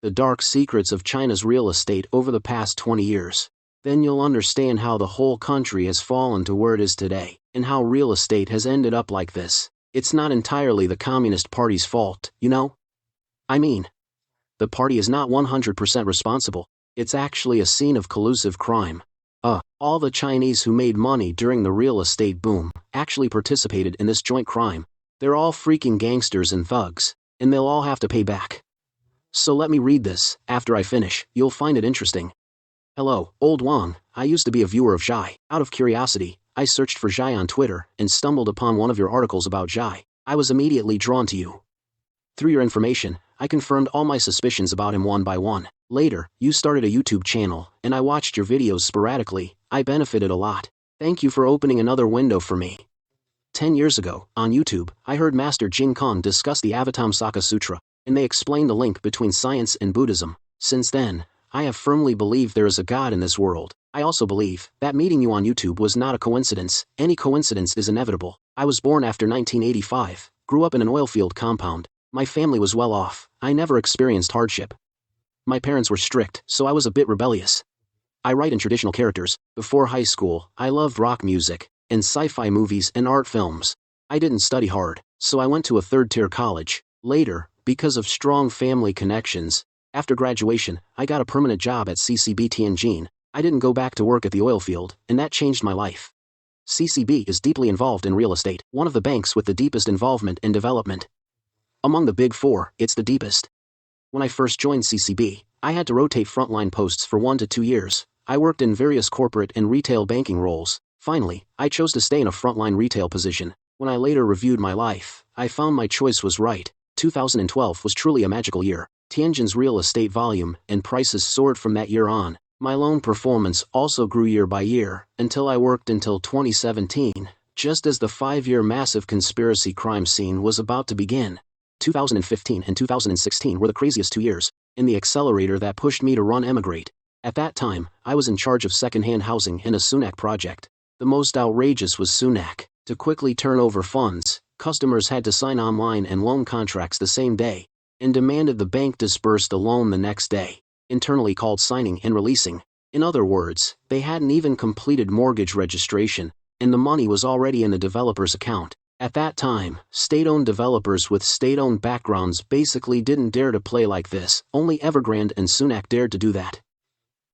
the dark secrets of China's real estate over the past 20 years. Then you'll understand how the whole country has fallen to where it is today, and how real estate has ended up like this. It's not entirely the Communist Party's fault, you know? I mean, the party is not 100% responsible. It's actually a scene of collusive crime. All the Chinese who made money during the real estate boom actually participated in this joint crime. They're all freaking gangsters and thugs, and they'll all have to pay back. So let me read this. After I finish, you'll find it interesting. Hello, old Wang. I used to be a viewer of Zhai. Out of curiosity, I searched for Zhai on Twitter and stumbled upon one of your articles about Zhai. I was immediately drawn to you. Through your information, I confirmed all my suspicions about him one by one. Later, you started a YouTube channel, and I watched your videos sporadically. I benefited a lot. Thank you for opening another window for me. 10 years ago, on YouTube, I heard Master Jing Kong discuss the Avatamsaka Sutra, and they explained the link between science and Buddhism. Since then, I have firmly believed there is a God in this world. I also believe that meeting you on YouTube was not a coincidence. Any coincidence is inevitable. I was born after 1985, grew up in an oilfield compound. My family was well off. I never experienced hardship. My parents were strict, so I was a bit rebellious. I write in traditional characters. Before high school, I loved rock music, and sci-fi movies and art films. I didn't study hard, so I went to a third-tier college. Later, because of strong family connections, after graduation, I got a permanent job at CCB Tianjin. I didn't go back to work at the oil field, and that changed my life. CCB is deeply involved in real estate, one of the banks with the deepest involvement in development. Among the big four, it's the deepest. When I first joined CCB, I had to rotate frontline posts for 1 to 2 years. I worked in various corporate and retail banking roles. Finally, I chose to stay in a frontline retail position. When I later reviewed my life, I found my choice was right. 2012 was truly a magical year. Tianjin's real estate volume and prices soared from that year on. My loan performance also grew year by year, until I worked until 2017, just as the 5-year massive conspiracy crime scene was about to begin. 2015 and 2016 were the craziest 2 years, and the accelerator that pushed me to run emigrate. At that time, I was in charge of second-hand housing in a Sunac project. The most outrageous was Sunac. To quickly turn over funds, customers had to sign online and loan contracts the same day, and demanded the bank disburse the loan the next day, internally called signing and releasing. In other words, they hadn't even completed mortgage registration, and the money was already in the developer's account. At that time, state-owned developers with state-owned backgrounds basically didn't dare to play like this. Only Evergrande and Sunac dared to do that.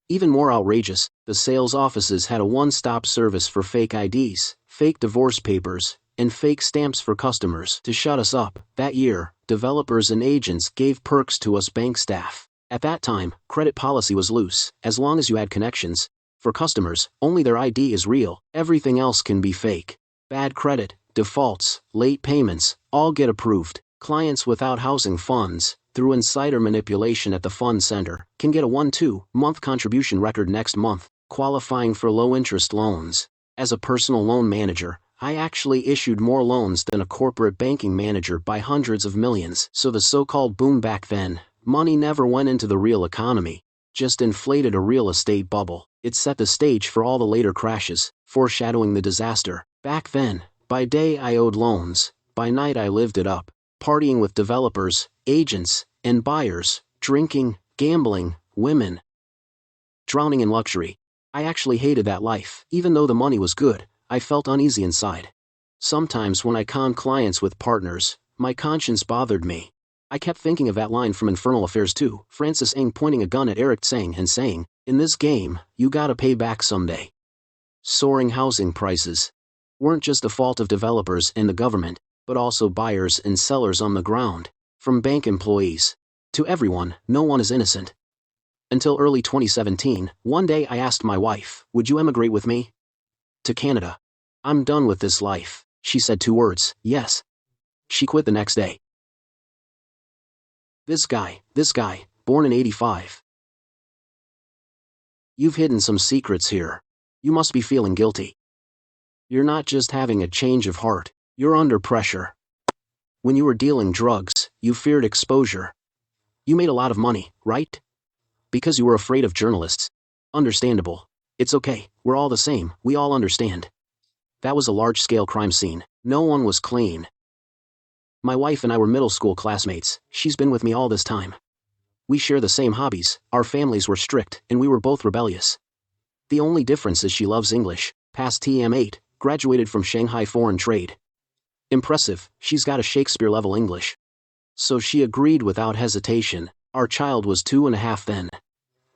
Even more outrageous, the sales offices had a one-stop service for fake IDs, fake divorce papers, and fake stamps for customers. To shut us up, that year, developers and agents gave perks to us bank staff. At that time, credit policy was loose. As long as you had connections. For customers, only their ID is real. Everything else can be fake. Bad credit, defaults, late payments, all get approved. Clients without housing funds, through insider manipulation at the fund center, can get a 1-2-month contribution record next month, qualifying for low-interest loans. As a personal loan manager, I actually issued more loans than a corporate banking manager by hundreds of millions. So the so-called boom back then, money never went into the real economy, just inflated a real estate bubble. It set the stage for all the later crashes, foreshadowing the disaster. Back then, by day I owed loans, by night I lived it up, partying with developers, agents, and buyers, drinking, gambling, women, drowning in luxury. I actually hated that life. Even though the money was good, I felt uneasy inside. Sometimes when I conned clients with partners, my conscience bothered me. I kept thinking of that line from Infernal Affairs 2, Francis Ng pointing a gun at Eric Tsang and saying, "In this game, you gotta pay back someday." Soaring housing prices weren't just the fault of developers and the government, but also buyers and sellers on the ground. From bank employees to everyone, no one is innocent. Until early 2017, one day I asked my wife, "Would you emigrate with me to Canada? I'm done with this life." She said 2 words, "Yes." She quit the next day. This guy, born in 85. You've hidden some secrets here. You must be feeling guilty. You're not just having a change of heart, you're under pressure. When you were dealing drugs, you feared exposure. You made a lot of money, right? Because you were afraid of journalists. Understandable. It's okay, we're all the same, we all understand. That was a large-scale crime scene. No one was clean. My wife and I were middle school classmates. She's been with me all this time. We share the same hobbies, our families were strict, and we were both rebellious. The only difference is she loves English, passed TM8, graduated from Shanghai Foreign Trade. Impressive, she's got a Shakespeare-level English. So she agreed without hesitation. Our child was 2.5 then.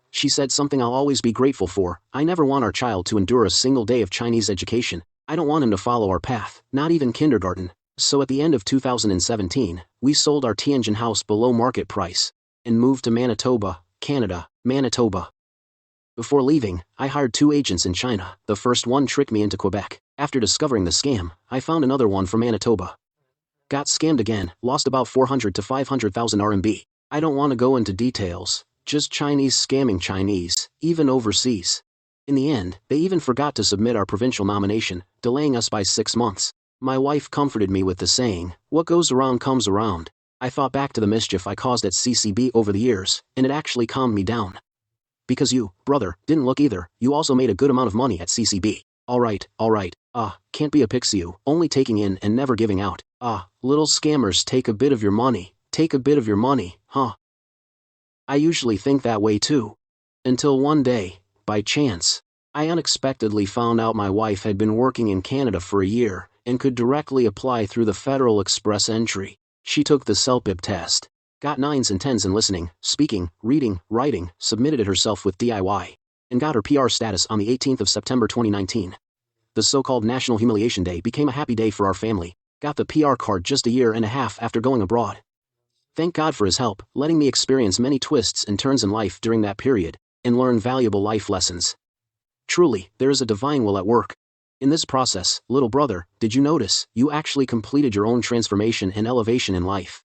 She said something I'll always be grateful for: I never want our child to endure a single day of Chinese education. I don't want him to follow our path, not even kindergarten. So at the end of 2017, we sold our Tianjin house below market price and moved to Manitoba, Canada, Manitoba. Before leaving, I hired 2 agents in China. The first one tricked me into Quebec. After discovering the scam, I found another one from Manitoba. Got scammed again, lost about 400 to 500,000 RMB. I don't want to go into details, just Chinese scamming Chinese, even overseas. In the end, they even forgot to submit our provincial nomination, delaying us by 6 months. My wife comforted me with the saying, "What goes around comes around." I thought back to the mischief I caused at CCB over the years, and it actually calmed me down. Because you, brother, didn't look either, you also made a good amount of money at CCB. Alright, can't be a pixie, only taking in and never giving out. Little scammers take a bit of your money, huh? I usually think that way too. Until one day, by chance, I unexpectedly found out my wife had been working in Canada for a year, and could directly apply through the Federal Express entry. She took the CELPIP test, got 9s and 10s in listening, speaking, reading, writing, submitted it herself with DIY, and got her PR status on the 18th of September 2019. The so-called National Humiliation Day became a happy day for our family. Got the PR card just a year and a half after going abroad. Thank God for his help, letting me experience many twists and turns in life during that period, and learn valuable life lessons. Truly, there is a divine will at work. In this process, little brother, did you notice, you actually completed your own transformation and elevation in life?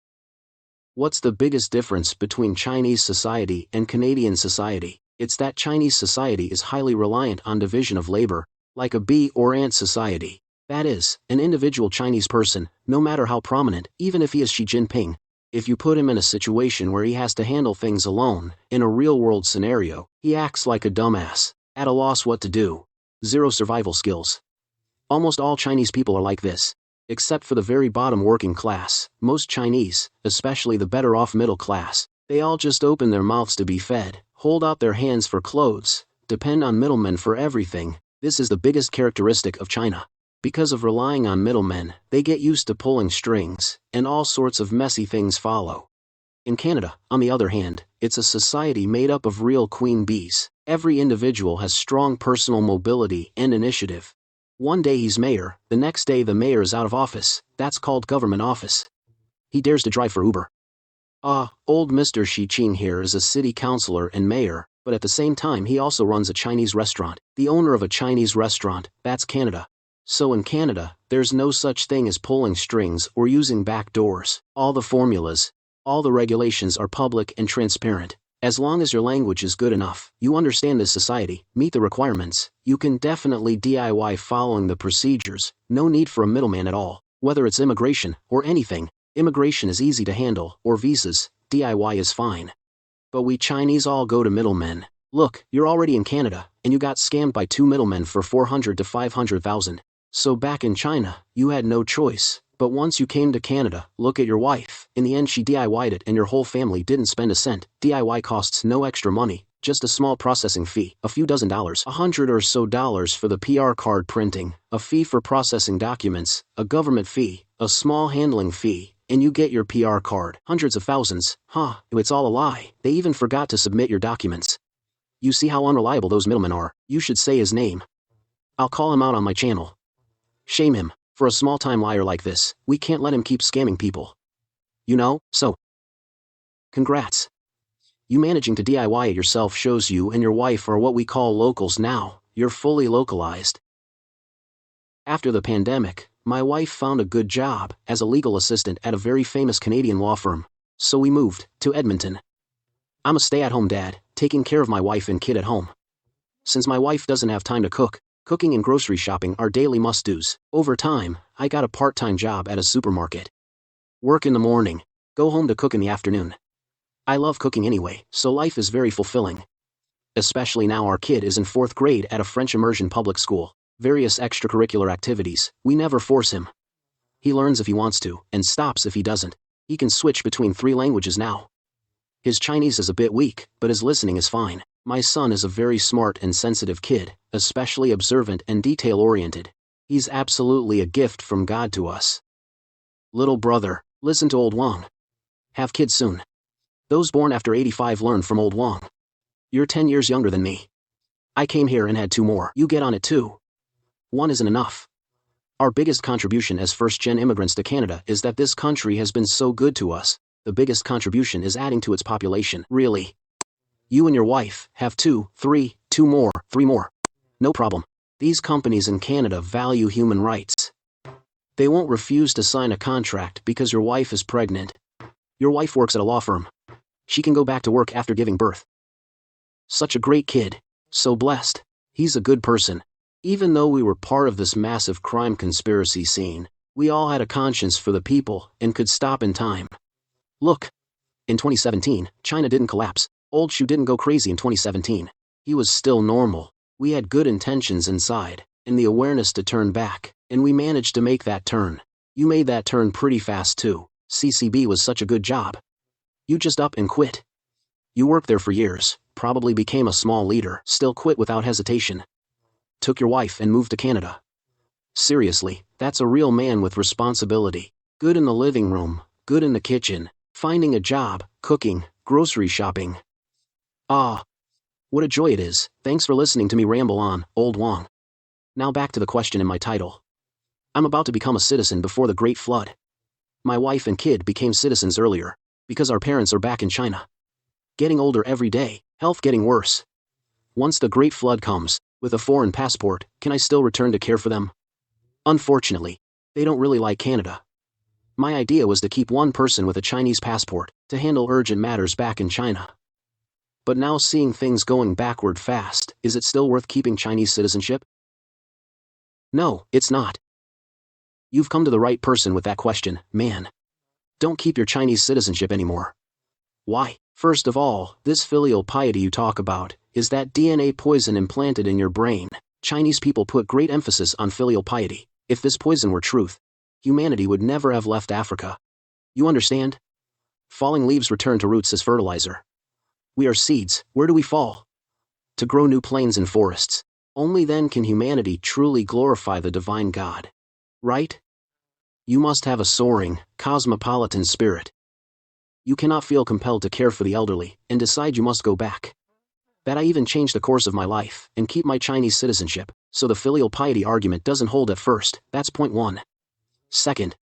What's the biggest difference between Chinese society and Canadian society? It's that Chinese society is highly reliant on division of labor, like a bee or ant society. That is, an individual Chinese person, no matter how prominent, even if he is Xi Jinping, if you put him in a situation where he has to handle things alone, in a real-world scenario, he acts like a dumbass, at a loss what to do. Zero survival skills. Almost all Chinese people are like this. Except for the very bottom working class, most Chinese, especially the better-off middle class, they all just open their mouths to be fed, hold out their hands for clothes, depend on middlemen for everything. This is the biggest characteristic of China. Because of relying on middlemen, they get used to pulling strings, and all sorts of messy things follow. In Canada, on the other hand, it's a society made up of real queen bees. Every individual has strong personal mobility and initiative. One day he's mayor, the next day the mayor is out of office. That's called government office. He dares to drive for Uber. Old Mr. Xi Jinping here is a city councillor and mayor, but at the same time he also runs a Chinese restaurant. The owner of a Chinese restaurant, that's Canada. So in Canada, there's no such thing as pulling strings or using back doors. All the formulas, all the regulations are public and transparent. As long as your language is good enough, you understand this society, meet the requirements, you can definitely DIY following the procedures. No need for a middleman at all. Whether it's immigration or anything, immigration is easy to handle, or visas, DIY is fine. But we Chinese all go to middlemen. Look, you're already in Canada, and you got scammed by 2 middlemen for 400 to 500,000. So back in China, you had no choice. But once you came to Canada, look at your wife. In the end she DIY'd it and your whole family didn't spend a cent. DIY costs no extra money, just a small processing fee, a few dozen dollars, $100 or so for the PR card printing, a fee for processing documents, a government fee, a small handling fee, and you get your PR card. Hundreds of thousands. It's all a lie. They even forgot to submit your documents. You see how unreliable those middlemen are. You should say his name. I'll call him out on my channel. Shame him. For a small-time liar like this, we can't let him keep scamming people. So. Congrats. You managing to DIY it yourself shows you and your wife are what we call locals now. You're fully localized. After the pandemic, my wife found a good job as a legal assistant at a very famous Canadian law firm. So we moved to Edmonton. I'm a stay-at-home dad, taking care of my wife and kid at home. Since my wife doesn't have time to cook, cooking and grocery shopping are daily must-dos. Over time, I got a part-time job at a supermarket. Work in the morning, go home to cook in the afternoon. I love cooking anyway, so life is very fulfilling. Especially now our kid is in 4th grade at a French immersion public school. Various extracurricular activities, we never force him. He learns if he wants to, and stops if he doesn't. He can switch between 3 languages now. His Chinese is a bit weak, but his listening is fine. My son is a very smart and sensitive kid, especially observant and detail-oriented. He's absolutely a gift from God to us. Little brother, listen to old Wang. Have kids soon. Those born after 85 learn from old Wang. You're 10 years younger than me. I came here and had 2 more. You get on it too. 1 isn't enough. Our biggest contribution as first-gen immigrants to Canada is that this country has been so good to us. The biggest contribution is adding to its population. Really. You and your wife have 2 more, 3 more. No problem. These companies in Canada value human rights. They won't refuse to sign a contract because your wife is pregnant. Your wife works at a law firm. She can go back to work after giving birth. Such a great kid. So blessed. He's a good person. Even though we were part of this massive crime conspiracy scene, we all had a conscience for the people and could stop in time. Look. In 2017, China didn't collapse. Old Shu didn't go crazy in 2017. He was still normal. We had good intentions inside, and the awareness to turn back, and we managed to make that turn. You made that turn pretty fast too. CCB was such a good job. You just up and quit. You worked there for years, probably became a small leader, still quit without hesitation. Took your wife and moved to Canada. Seriously, that's a real man with responsibility. Good in the living room, good in the kitchen, finding a job, cooking, grocery shopping. Ah. What a joy it is. Thanks for listening to me ramble on, old Wang. Now back to the question in my title. I'm about to become a citizen before the Great Flood. My wife and kid became citizens earlier, because our parents are back in China. Getting older every day, health getting worse. Once the Great Flood comes, with a foreign passport, can I still return to care for them? Unfortunately, they don't really like Canada. My idea was to keep one person with a Chinese passport, to handle urgent matters back in China. But now seeing things going backward fast, is it still worth keeping Chinese citizenship? No, it's not. You've come to the right person with that question, man. Don't keep your Chinese citizenship anymore. Why? First of all, this filial piety you talk about, is that DNA poison implanted in your brain. Chinese people put great emphasis on filial piety. If this poison were truth, humanity would never have left Africa. You understand? Falling leaves return to roots as fertilizer. We are seeds. Where do we fall? To grow new plains and forests. Only then can humanity truly glorify the divine God. Right? You must have a soaring, cosmopolitan spirit. You cannot feel compelled to care for the elderly and decide you must go back. That I even change the course of my life and keep my Chinese citizenship, so the filial piety argument doesn't hold at first. That's point 1. Second,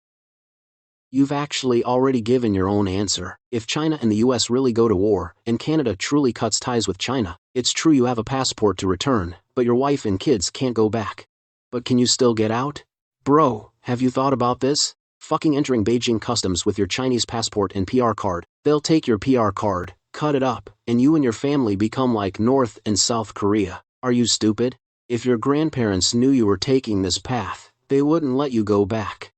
you've actually already given your own answer. If China and the US really go to war, and Canada truly cuts ties with China, it's true you have a passport to return, but your wife and kids can't go back. But can you still get out? Bro, have you thought about this? Fucking entering Beijing customs with your Chinese passport and PR card. They'll take your PR card, cut it up, and you and your family become like North and South Korea. Are you stupid? If your grandparents knew you were taking this path, they wouldn't let you go back.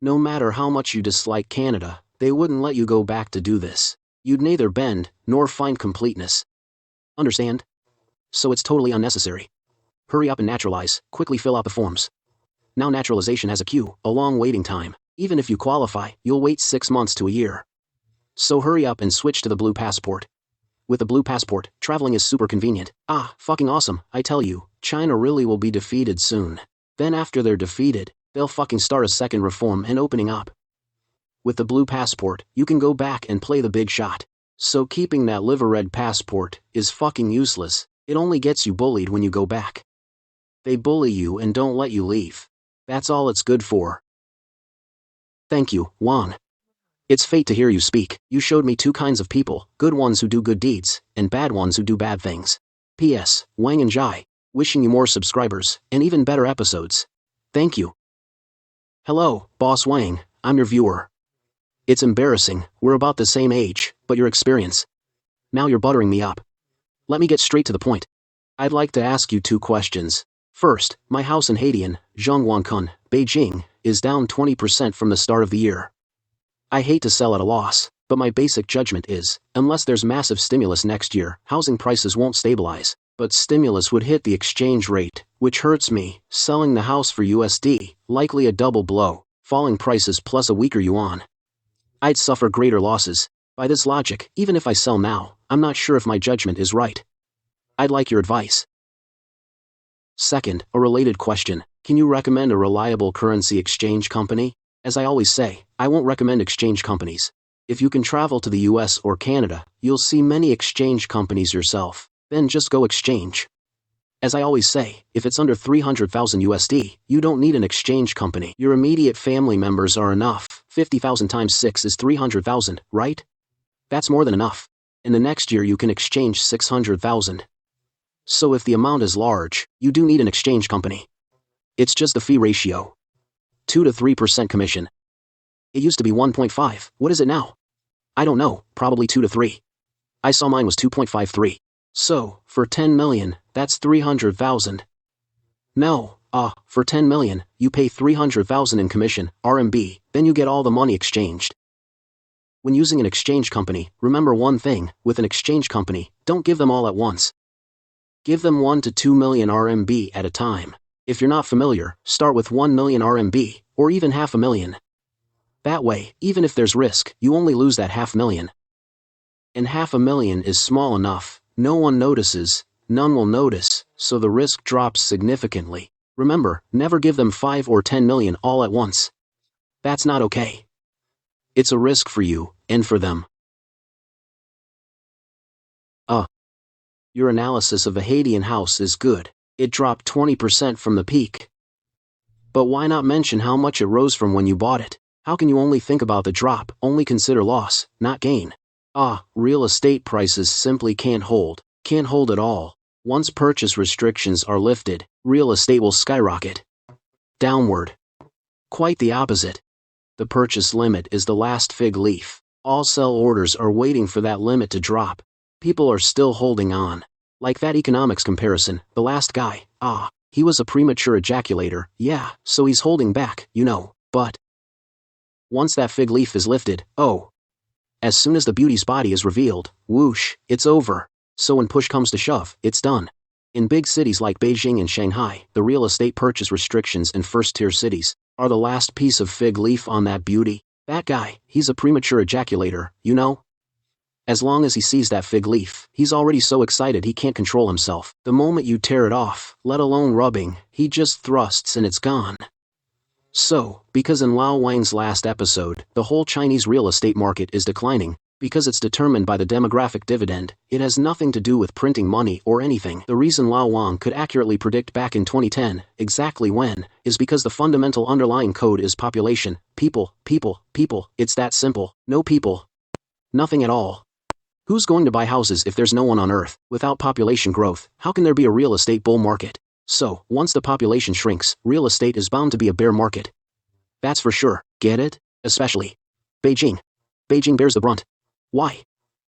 No matter how much you dislike Canada, they wouldn't let you go back to do this. You'd neither bend, nor find completeness. Understand? So it's totally unnecessary. Hurry up and naturalize, quickly fill out the forms. Now naturalization has a queue, a long waiting time. Even if you qualify, you'll wait 6 months to a year. So hurry up and switch to the blue passport. With the blue passport, traveling is super convenient. Ah, fucking awesome, I tell you, China really will be defeated soon. Then after they're defeated, they'll fucking start a second reform and opening up. With the blue passport, you can go back and play the big shot. So keeping that liver red passport is fucking useless. It only gets you bullied when you go back. They bully you and don't let you leave. That's all it's good for. Thank you, Wang. It's fate to hear you speak. You showed me 2 kinds of people, good ones who do good deeds, and bad ones who do bad things. P.S. Wang and Jai, wishing you more subscribers, and even better episodes. Thank you. Hello, Boss Wang, I'm your viewer. It's embarrassing, we're about the same age, but your experience. Now you're buttering me up. Let me get straight to the point. I'd like to ask you 2 questions. First, my house in Haidian, Zhongguancun, Beijing, is down 20% from the start of the year. I hate to sell at a loss, but my basic judgment is, unless there's massive stimulus next year, housing prices won't stabilize. But stimulus would hit the exchange rate, which hurts me. Selling the house for USD, likely a double blow, falling prices plus a weaker yuan. I'd suffer greater losses. By this logic, even if I sell now, I'm not sure if my judgment is right. I'd like your advice. Second, a related question. Can you recommend a reliable currency exchange company? As I always say, I won't recommend exchange companies. If you can travel to the US or Canada, you'll see many exchange companies yourself. Then just go exchange. As I always say, if it's under 300,000 USD, you don't need an exchange company. Your immediate family members are enough. 50,000 times 6 is 300,000, right? That's more than enough. In the next year you can exchange 600,000. So if the amount is large, you do need an exchange company. It's just the fee ratio. 2 to 3% commission. It used to be 1.5, what is it now? I don't know, probably 2 to 3. I saw mine was 2.53. So, for 10 million, that's 300,000. No, for 10 million, you pay 300,000 in commission, RMB, then you get all the money exchanged. When using an exchange company, remember one thing, with an exchange company, don't give them all at once. Give them 1 to 2 million RMB at a time. If you're not familiar, start with 1 million RMB, or even $500,000. That way, even if there's risk, you only lose that $500,000. And $500,000 is small enough, no one notices, none will notice, so the risk drops significantly. Remember, never give them 5 or 10 million all at once. That's not okay. It's a risk for you, and for them. Your analysis of a Haitian house is good. It dropped 20% from the peak. But why not mention how much it rose from when you bought it? How can you only think about the drop, only consider loss, not gain? Real estate prices simply can't hold at all. Once purchase restrictions are lifted, real estate will skyrocket downward. Quite the opposite. The purchase limit is the last fig leaf. All sell orders are waiting for that limit to drop. People are still holding on. Like that economics comparison, the last guy, he was a premature ejaculator, yeah, so he's holding back, but once that fig leaf is lifted, as soon as the beauty's body is revealed, whoosh, it's over. So when push comes to shove, it's done. In big cities like Beijing and Shanghai, the real estate purchase restrictions in first-tier cities are the last piece of fig leaf on that beauty. That guy, he's a premature ejaculator, As long as he sees that fig leaf, he's already so excited he can't control himself. The moment you tear it off, let alone rubbing, he just thrusts and it's gone. So, because in Lao Wang's last episode, the whole Chinese real estate market is declining, because it's determined by the demographic dividend, it has nothing to do with printing money or anything. The reason Lao Wang could accurately predict back in 2010, exactly when, is because the fundamental underlying code is population, people, it's that simple. No people. Nothing at all. Who's going to buy houses if there's no one on Earth? Without population growth, how can there be a real estate bull market? So, once the population shrinks, real estate is bound to be a bear market. That's for sure, get it? Especially Beijing. Beijing bears the brunt. Why?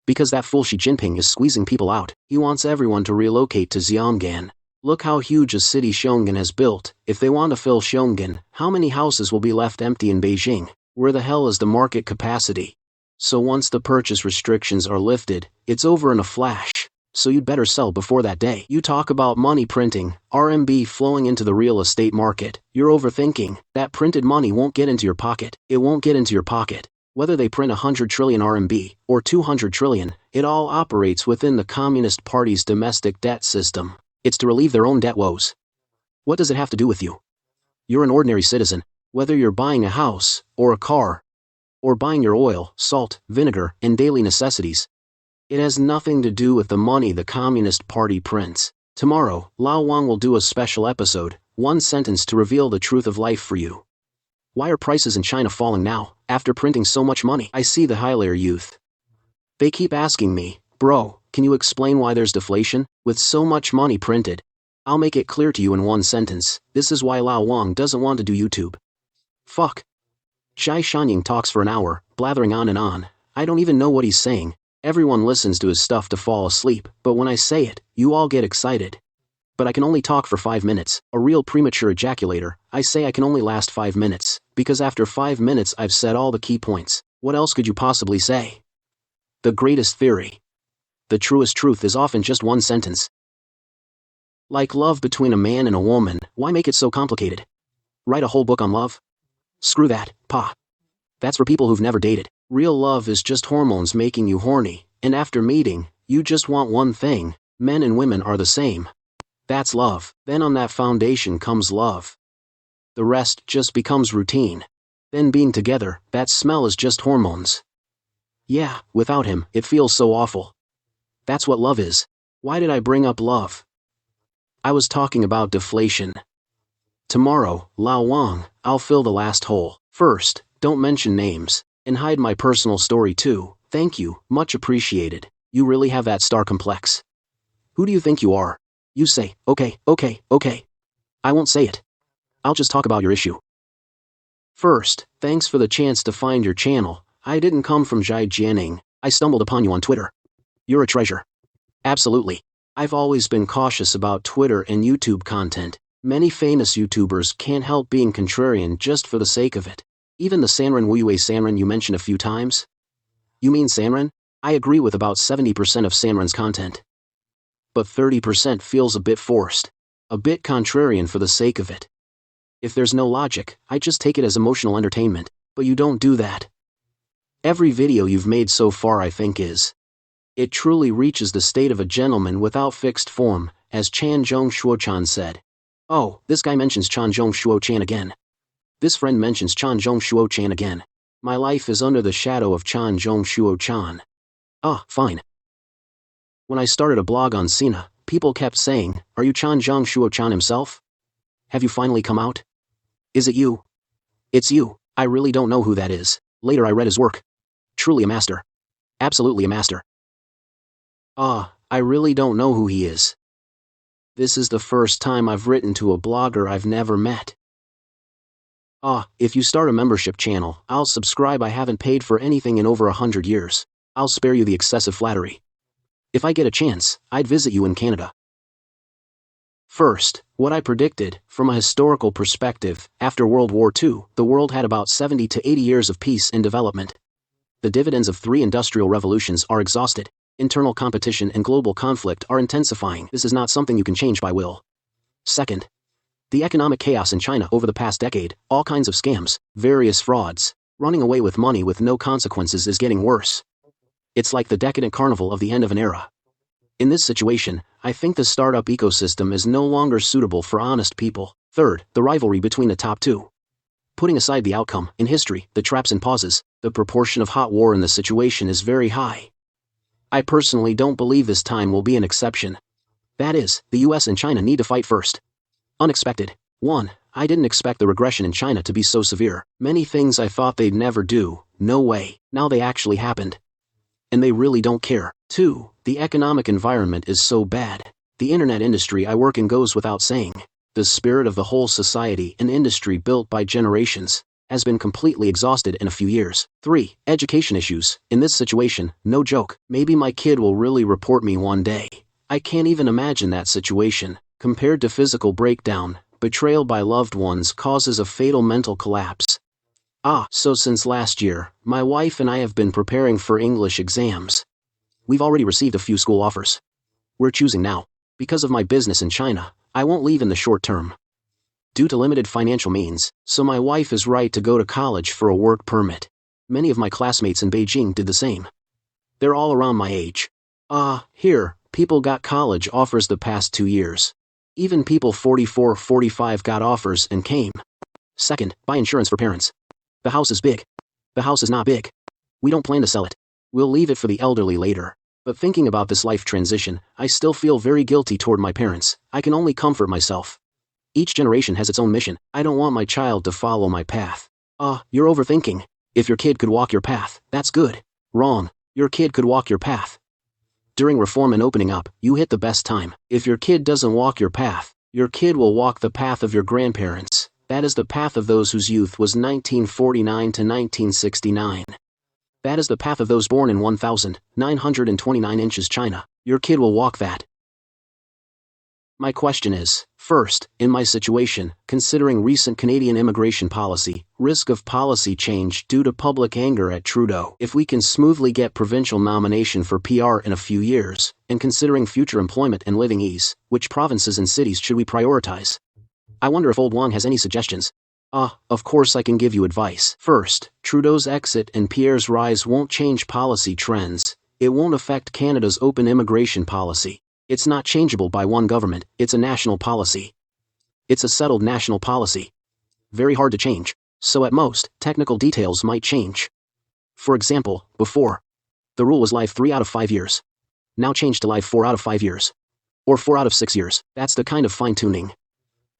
Because that fool Xi Jinping is squeezing people out. He wants everyone to relocate to Xiong'an. Look how huge a city Xiong'an has built. If they want to fill Xiong'an, how many houses will be left empty in Beijing? Where the hell is the market capacity? So once the purchase restrictions are lifted, it's over in a flash. So you'd better sell before that day. You talk about money printing, RMB flowing into the real estate market. You're overthinking. That printed money won't get into your pocket. It won't get into your pocket. Whether they print 100 trillion RMB or 200 trillion, it all operates within the Communist Party's domestic debt system. It's to relieve their own debt woes. What does it have to do with you? You're an ordinary citizen. Whether you're buying a house, or a car, or buying your oil, salt, vinegar, and daily necessities, it has nothing to do with the money the Communist Party prints. Tomorrow, Lao Wang will do a special episode, one sentence to reveal the truth of life for you. Why are prices in China falling now, after printing so much money? I see the high-layer youth. They keep asking me, bro, can you explain why there's deflation? With so much money printed. I'll make it clear to you in one sentence. This is why Lao Wang doesn't want to do YouTube. Fuck. Zhai Shanying talks for an hour, blathering on and on. I don't even know what he's saying. Everyone listens to his stuff to fall asleep, but when I say it, you all get excited. But I can only talk for 5 minutes. A real premature ejaculator, I say I can only last 5 minutes, because after 5 minutes I've said all the key points. What else could you possibly say? The greatest theory. The truest truth is often just one sentence. Like love between a man and a woman, why make it so complicated? Write a whole book on love? Screw that, pa. That's for people who've never dated. Real love is just hormones making you horny, and after meeting, you just want one thing. Men and women are the same. That's love. Then on that foundation comes love. The rest just becomes routine. Then being together, that smell is just hormones. Yeah, without him, it feels so awful. That's what love is. Why did I bring up love? I was talking about deflation. Tomorrow, Lao Wang, I'll fill the last hole. First, don't mention names. And hide my personal story too. Thank you, much appreciated. You really have that star complex. Who do you think you are? You say, okay. I won't say it. I'll just talk about your issue. First, thanks for the chance to find your channel. I didn't come from Jiangning. I stumbled upon you on Twitter. You're a treasure. Absolutely. I've always been cautious about Twitter and YouTube content. Many famous YouTubers can't help being contrarian just for the sake of it. Even the Sanren Wuyue Sanren you mentioned a few times. You mean Sanren? I agree with about 70% of Sanren's content. But 30% feels a bit forced. A bit contrarian for the sake of it. If there's no logic, I just take it as emotional entertainment, but you don't do that. Every video you've made so far I think is. It truly reaches the state of a gentleman without fixed form, as Chan Zhong Shuo-chan said. Oh, this guy mentions Chan Zhong Shuo-chan again. This friend mentions Chan Zhong Shuo-chan again. My life is under the shadow of Chan Zhong Shuo-chan. Ah, fine. When I started a blog on Sina, people kept saying, are you Chan Zhong Shuo-chan himself? Have you finally come out? Is it you? It's you. I really don't know who that is. Later I read his work. Truly a master. Absolutely a master. Ah, I really don't know who he is. This is the first time I've written to a blogger I've never met. Ah, if you start a membership channel, I'll subscribe. I haven't paid for anything in over 100 years. I'll spare you the excessive flattery. If I get a chance, I'd visit you in Canada. First, what I predicted, from a historical perspective, after World War II, the world had about 70 to 80 years of peace and development. The dividends of 3 industrial revolutions are exhausted. Internal competition and global conflict are intensifying. This is not something you can change by will. Second, the economic chaos in China over the past decade, all kinds of scams, various frauds, running away with money with no consequences is getting worse. It's like the decadent carnival of the end of an era. In this situation, I think the startup ecosystem is no longer suitable for honest people. Third, the rivalry between the top two. Putting aside the outcome, in history, the traps and pauses, the proportion of hot war in the situation is very high. I personally don't believe this time will be an exception. That is, the US and China need to fight first. Unexpected. 1. I didn't expect the regression in China to be so severe. Many things I thought they'd never do, no way, now they actually happened. And they really don't care. 2. The economic environment is so bad. The internet industry I work in goes without saying. The spirit of the whole society and industry built by generations has been completely exhausted in a few years. 3. Education issues. In this situation, no joke, maybe my kid will really report me one day. I can't even imagine that situation. Compared to physical breakdown, betrayal by loved ones causes a fatal mental collapse. So since last year, my wife and I have been preparing for English exams. We've already received a few school offers. We're choosing now. Because of my business in China, I won't leave in the short term. Due to limited financial means, so my wife is right to go to college for a work permit. Many of my classmates in Beijing did the same. They're all around my age. Here, people got college offers the past 2 years. Even people 44, 45 got offers and came. Second, buy insurance for parents. The house is big. The house is not big. We don't plan to sell it. We'll leave it for the elderly later. But thinking about this life transition, I still feel very guilty toward my parents. I can only comfort myself. Each generation has its own mission. I don't want my child to follow my path. You're overthinking. If your kid could walk your path, that's good. Wrong. Your kid could walk your path. During reform and opening up, you hit the best time. If your kid doesn't walk your path, your kid will walk the path of your grandparents. That is the path of those whose youth was 1949 to 1969. That is the path of those born in 1929 inches China. Your kid will walk that. My question is, first, in my situation, considering recent Canadian immigration policy, risk of policy change due to public anger at Trudeau, if we can smoothly get provincial nomination for PR in a few years, and considering future employment and living ease, which provinces and cities should we prioritize? I wonder if old Wang has any suggestions. Of course I can give you advice. First, Trudeau's exit and Pierre's rise won't change policy trends. It won't affect Canada's open immigration policy. It's not changeable by one government, it's a national policy. It's a settled national policy. Very hard to change, so at most, technical details might change. For example, before, the rule was life 3 out of 5 years. Now change to life 4 out of 5 years. Or 4 out of 6 years. That's the kind of fine-tuning.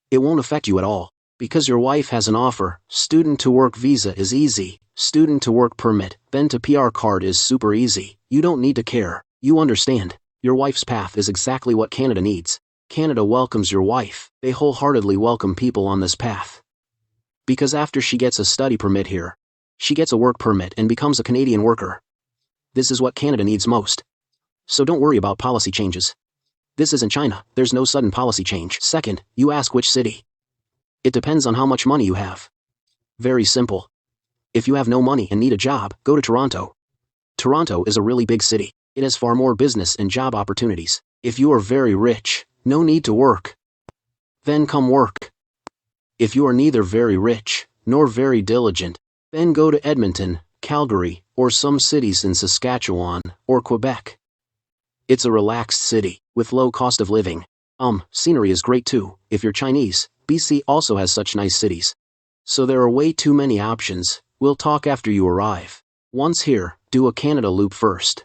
It won't affect you at all. Because your wife has an offer, student to work visa is easy, student to work permit, then to PR card is super easy. You don't need to care. You understand. Your wife's path is exactly what Canada needs. Canada welcomes your wife. They wholeheartedly welcome people on this path. Because after she gets a study permit here, she gets a work permit and becomes a Canadian worker. This is what Canada needs most. So don't worry about policy changes. This isn't China, there's no sudden policy change. Second, you ask which city. It depends on how much money you have. Very simple. If you have no money and need a job, go to Toronto. Toronto is a really big city. It has far more business and job opportunities. If you are very rich, no need to work. Then come work. If you are neither very rich, nor very diligent, then go to Edmonton, Calgary, or some cities in Saskatchewan, or Quebec. It's a relaxed city, with low cost of living. Scenery is great too, if you're Chinese. BC also has such nice cities. So there are way too many options. We'll talk after you arrive. Once here, do a Canada loop first.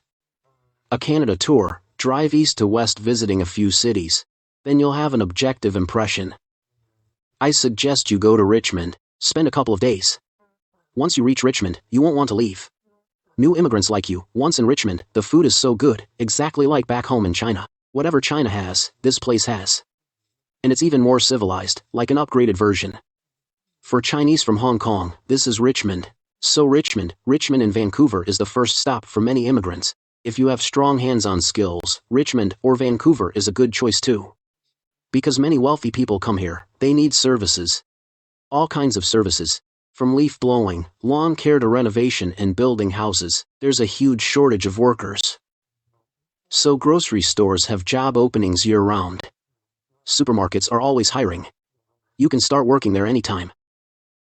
A Canada tour, drive east to west visiting a few cities. Then you'll have an objective impression. I suggest you go to Richmond, spend a couple of days. Once you reach Richmond, you won't want to leave. New immigrants like you, once in Richmond, the food is so good, exactly like back home in China. Whatever China has, this place has. And it's even more civilized, like an upgraded version. For Chinese from Hong Kong, this is Richmond. So Richmond in Vancouver is the first stop for many immigrants. If you have strong hands-on skills, Richmond or Vancouver is a good choice too. Because many wealthy people come here, they need services. All kinds of services. From leaf blowing, lawn care to renovation and building houses, there's a huge shortage of workers. So grocery stores have job openings year-round. Supermarkets are always hiring. You can start working there anytime.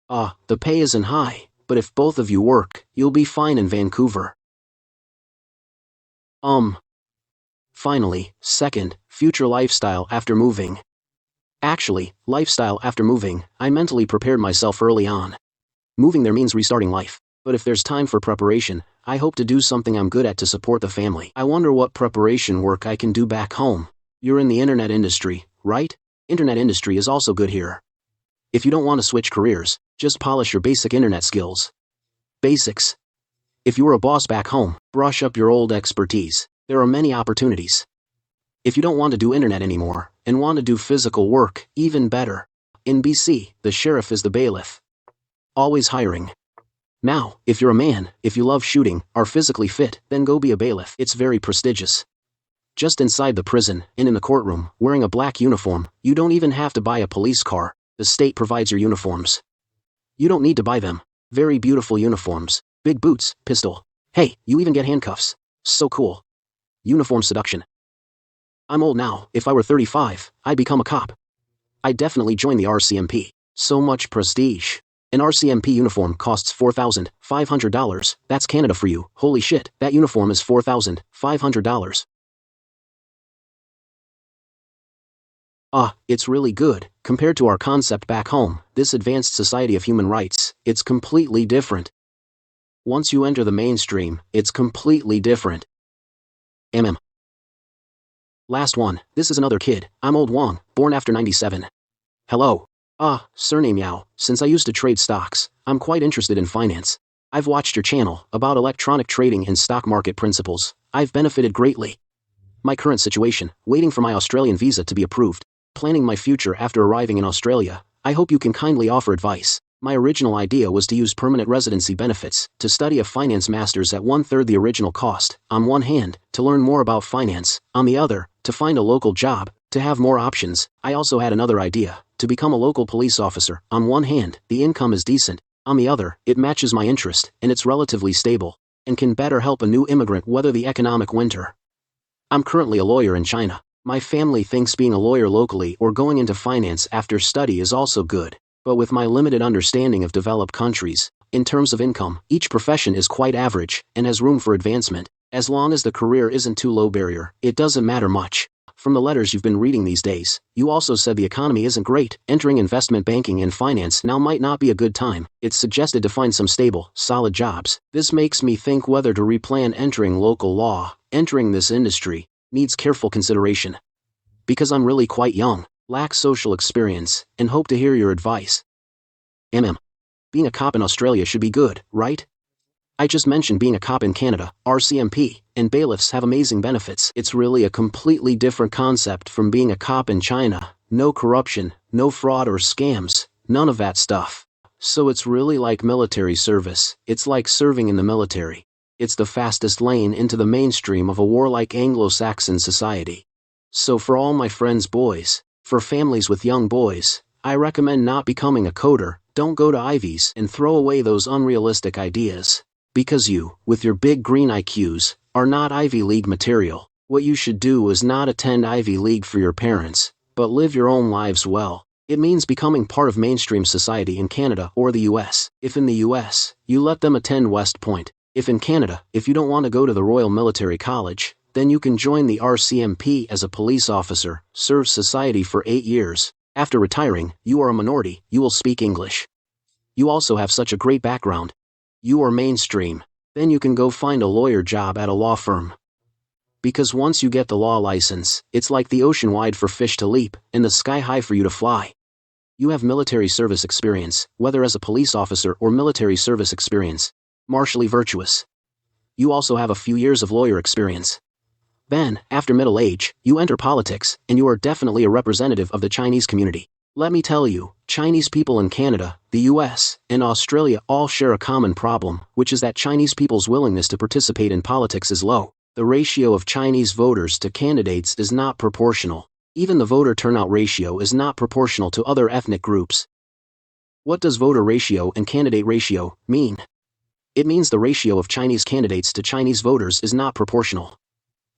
The pay isn't high, but if both of you work, you'll be fine in Vancouver. Finally, second, future lifestyle after moving. Actually, lifestyle after moving, I mentally prepared myself early on. Moving there means restarting life, but if there's time for preparation, I hope to do something I'm good at to support the family. I wonder what preparation work I can do back home. You're in the internet industry, right? Internet industry is also good here. If you don't want to switch careers, just polish your basic internet skills. Basics. If you were a boss back home, brush up your old expertise. There are many opportunities. If you don't want to do internet anymore, and want to do physical work, even better. In BC, the sheriff is the bailiff. Always hiring. Now, if you're a man, if you love shooting, are physically fit, then go be a bailiff. It's very prestigious. Just inside the prison, and in the courtroom, wearing a black uniform, you don't even have to buy a police car. The state provides your uniforms. You don't need to buy them. Very beautiful uniforms. Big boots, pistol. Hey, you even get handcuffs. So cool. Uniform seduction. I'm old now. If I were 35, I'd become a cop. I'd definitely join the RCMP. So much prestige. An RCMP uniform costs $4,500. That's Canada for you. Holy shit, that uniform is $4,500. It's really good. Compared to our concept back home, this advanced society of human rights, it's completely different. Once you enter the mainstream, it's completely different. Last one, this is another kid. I'm old Wang, born after 97. Hello. Surname Yao. Since I used to trade stocks, I'm quite interested in finance. I've watched your channel about electronic trading and stock market principles. I've benefited greatly. My current situation, waiting for my Australian visa to be approved. Planning my future after arriving in Australia. I hope you can kindly offer advice. My original idea was to use permanent residency benefits, to study a finance master's at 1/3 the original cost, on one hand, to learn more about finance, on the other, to find a local job, to have more options. I also had another idea, to become a local police officer. On one hand, the income is decent, on the other, it matches my interest, and it's relatively stable, and can better help a new immigrant weather the economic winter. I'm currently a lawyer in China. My family thinks being a lawyer locally or going into finance after study is also good. But with my limited understanding of developed countries, in terms of income, each profession is quite average and has room for advancement. As long as the career isn't too low barrier, it doesn't matter much. From the letters you've been reading these days, you also said the economy isn't great. Entering investment banking and finance now might not be a good time. It's suggested to find some stable, solid jobs. This makes me think whether to replan entering local law. Entering this industry needs careful consideration. Because I'm really quite young, lack social experience, and hope to hear your advice. Being a cop in Australia should be good, right? I just mentioned being a cop in Canada, RCMP, and bailiffs have amazing benefits. It's really a completely different concept from being a cop in China. No corruption, no fraud or scams, none of that stuff. So it's really like military service. It's like serving in the military. It's the fastest lane into the mainstream of a warlike Anglo-Saxon society. So for all my friends boys, for families with young boys, I recommend not becoming a coder. Don't go to Ivies and throw away those unrealistic ideas. Because you, with your big green IQs, are not Ivy League material. What you should do is not attend Ivy League for your parents, but live your own lives well. It means becoming part of mainstream society in Canada or the US. If in the US, you let them attend West Point. If in Canada, if you don't want to go to the Royal Military College, then you can join the RCMP as a police officer, serve society for 8 years. After retiring, you are a minority, you will speak English. You also have such a great background. You are mainstream. Then you can go find a lawyer job at a law firm. Because once you get the law license, it's like the ocean wide for fish to leap, and the sky high for you to fly. You have military service experience, whether as a police officer or military service experience. Martially virtuous. You also have a few years of lawyer experience. Then, after middle age, you enter politics, and you are definitely a representative of the Chinese community. Let me tell you, Chinese people in Canada, the US, and Australia all share a common problem, which is that Chinese people's willingness to participate in politics is low. The ratio of Chinese voters to candidates is not proportional. Even the voter turnout ratio is not proportional to other ethnic groups. What does voter ratio and candidate ratio mean? It means the ratio of Chinese candidates to Chinese voters is not proportional.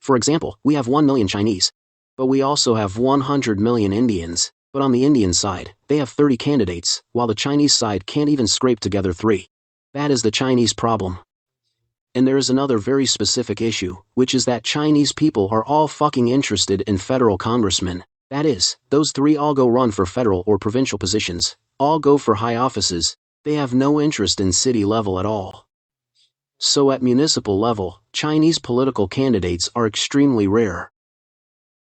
For example, we have 1 million Chinese, but we also have 100 million Indians. But on the Indian side, they have 30 candidates, while the Chinese side can't even scrape together 3. That is the Chinese problem. And there is another very specific issue, which is that Chinese people are all fucking interested in federal congressmen. That is, those 3 all go run for federal or provincial positions, all go for high offices. They have no interest in city level at all. So at municipal level, Chinese political candidates are extremely rare.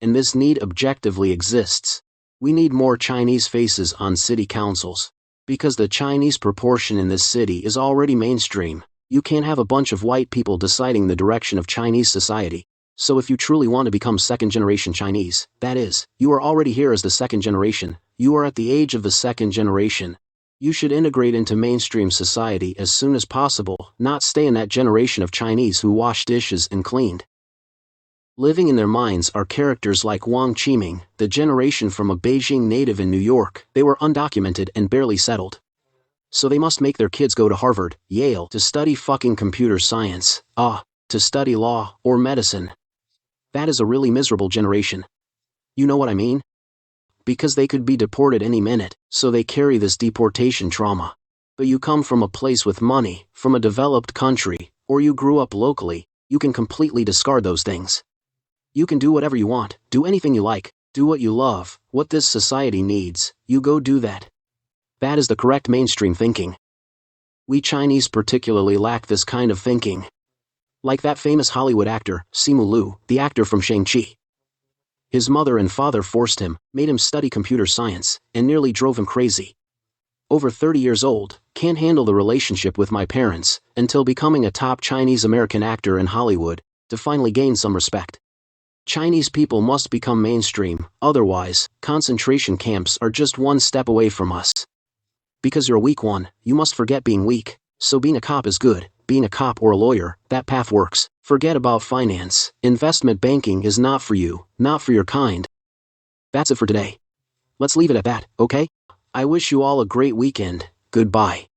And this need objectively exists. We need more Chinese faces on city councils. Because the Chinese proportion in this city is already mainstream, you can't have a bunch of white people deciding the direction of Chinese society. So if you truly want to become second-generation Chinese, that is, you are already here as the second generation, you are at the age of the second generation, you should integrate into mainstream society as soon as possible, not stay in that generation of Chinese who wash dishes and cleaned. Living in their minds are characters like Wang Qiming, the generation from a Beijing native in New York. They were undocumented and barely settled. So they must make their kids go to Harvard, Yale, to study fucking computer science, to study law, or medicine. That is a really miserable generation. You know what I mean? Because they could be deported any minute, so they carry this deportation trauma. But you come from a place with money, from a developed country, or you grew up locally, you can completely discard those things. You can do whatever you want, do anything you like, do what you love, what this society needs, you go do that. That is the correct mainstream thinking. We Chinese particularly lack this kind of thinking. Like that famous Hollywood actor, Simu Liu, the actor from Shang-Chi. His mother and father forced him, made him study computer science, and nearly drove him crazy. Over 30 years old, can't handle the relationship with my parents, until becoming a top Chinese American actor in Hollywood, to finally gain some respect. Chinese people must become mainstream, otherwise, concentration camps are just one step away from us. Because you're a weak one, you must forget being weak, so being a cop is good, being a cop or a lawyer, that path works. Forget about finance, investment banking is not for you, not for your kind. That's it for today. Let's leave it at that, okay? I wish you all a great weekend, goodbye.